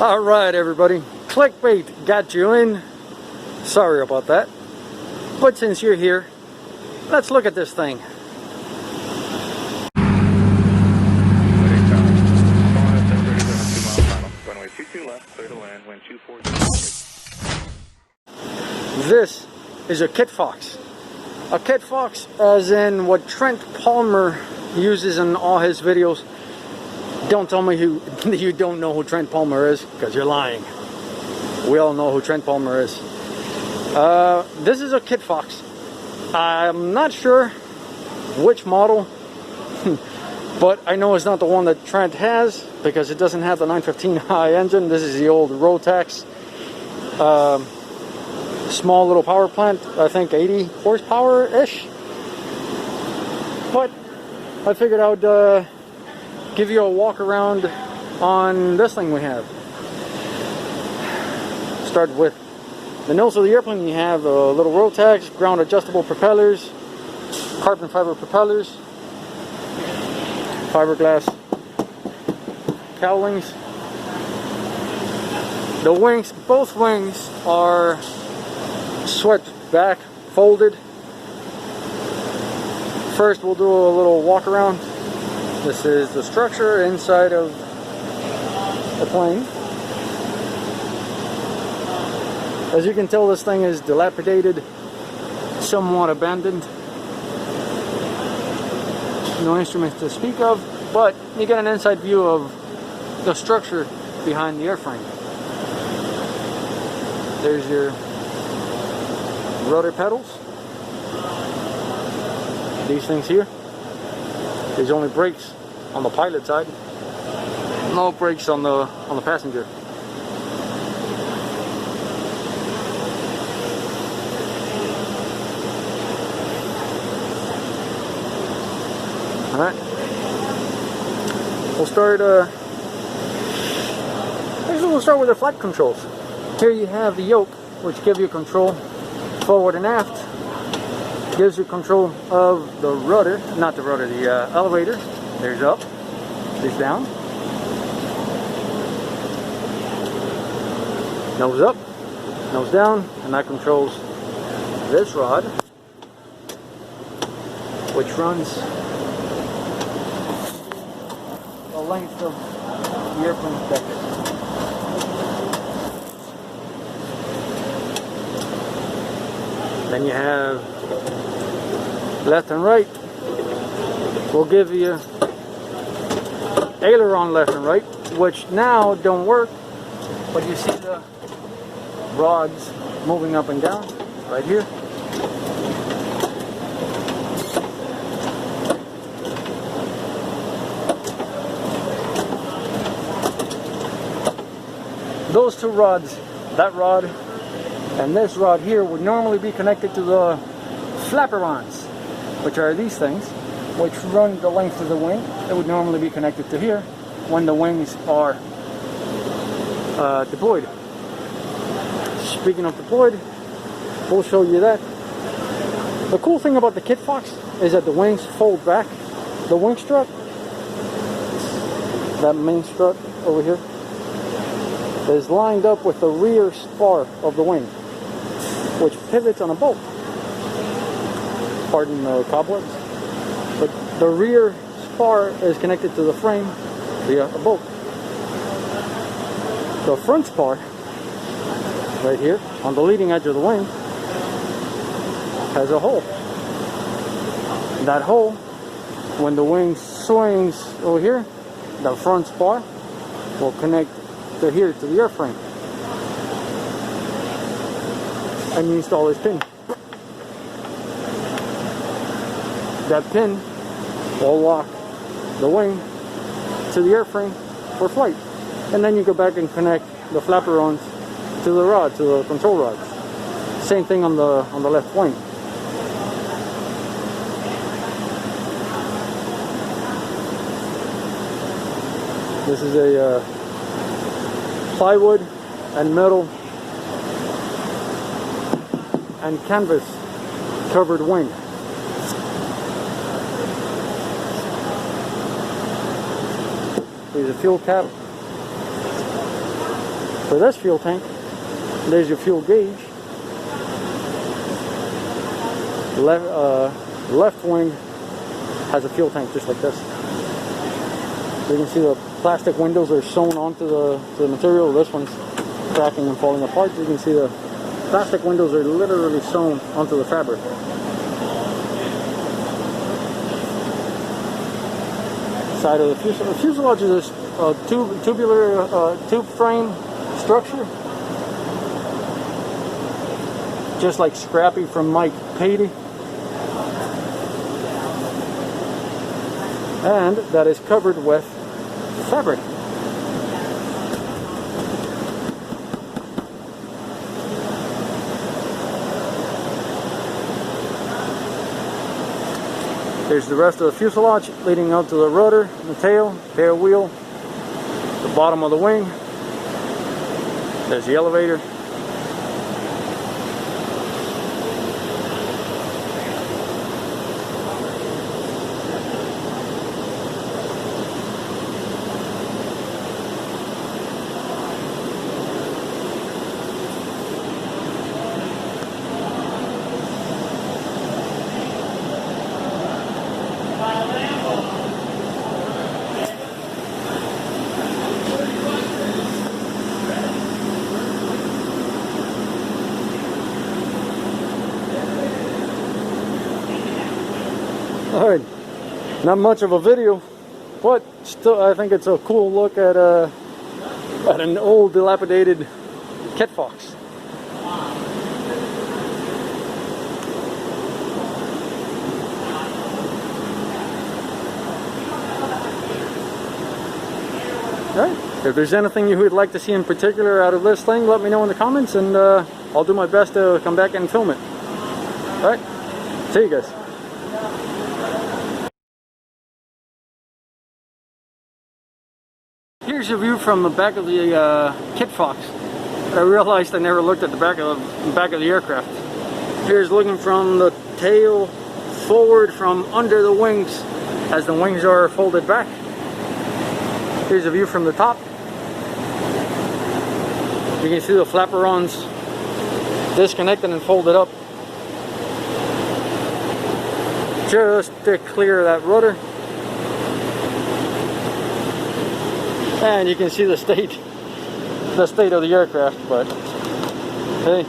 Alright everybody, clickbait got you in. Sorry about that. But since you're here, let's look at this thing. This is a KitFox. A KitFox as in what Trent Palmer uses in all his videos. Don't tell me you don't know who Trent Palmer is, because you're lying. We all know who Trent Palmer is. This is a KitFox. I'm not sure which model, but I know it's not the one that Trent has, because it doesn't have the 915i engine. This is the old Rotax. Small little power plant, I think 80 horsepower-ish. But I figured I would give you a walk around on this thing we have. Start with the nose of the airplane. You have little Rotax, ground adjustable propellers, carbon fiber propellers, fiberglass cowlings. The wings, both wings are swept back, folded. First we'll do a little walk around. This is the structure inside of the plane. As you can tell, this thing is dilapidated, somewhat abandoned. No instruments to speak of, but you get an inside view of the structure behind the airframe. There's your rudder pedals. These things here. There's only brakes on the pilot side. No brakes on the passenger. Alright. We'll start with the flight controls. Here you have the yoke, which give you control forward and aft. Gives you control of the rudder, not the rudder, the elevator. There's up, there's down. Nose up, nose down, and that controls this rod, which runs the length of the airplane deck. Then you have left and right. We'll give you aileron left and right, which now don't work, but you see the rods moving up and down right here. Those two rods, that rod and this rod here, would normally be connected to the flaperons, which are these things, which run the length of the wing. It would normally be connected to here when the wings are deployed. Speaking of deployed, we'll show you that. The cool thing about the KitFox is that the wings fold back. The wing strut, that main strut over here, is lined up with the rear spar of the wing, which pivots on a bolt. Pardon the cobwebs, but the rear spar is connected to the frame via a bolt. The front spar, right here on the leading edge of the wing, has a hole. That hole, when the wing swings over here, the front spar will connect to here, to the airframe, and you install this pin. That pin will lock the wing to the airframe for flight, and then you go back and connect the flaperons to the rod, to the control rods. Same thing on the left wing. This is a plywood and metal and canvas covered wing. There's a fuel cap. For this fuel tank, there's your fuel gauge. Left wing has a fuel tank just like this. You can see the plastic windows are sewn onto the material. This one's cracking and falling apart. You can see the plastic windows are literally sewn onto the fabric. Side of the fuselage. The fuselage is a tubular tube frame structure, just like Scrappy from Mike Patey, and that is covered with fabric. There's the rest of the fuselage leading up to the rudder, the tail wheel, the bottom of the wing. There's the elevator. Alright, not much of a video, but still I think it's a cool look at an old dilapidated KitFox. Alright, if there's anything you would like to see in particular out of this thing, let me know in the comments, and I'll do my best to come back and film it. Alright, see you guys. Here's a view from the back of the KitFox. I realized I never looked at the back of the aircraft. Here's looking from the tail forward from under the wings as the wings are folded back. Here's a view from the top. You can see the flaperons disconnected and folded up just to clear that rudder. And you can see the state of the aircraft, but hey,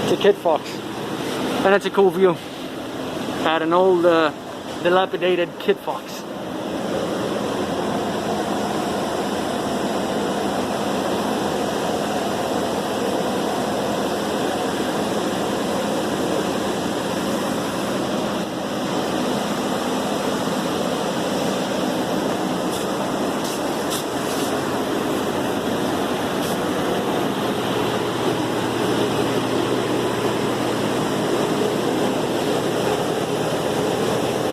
it's a KitFox, and it's a cool view at an old dilapidated KitFox.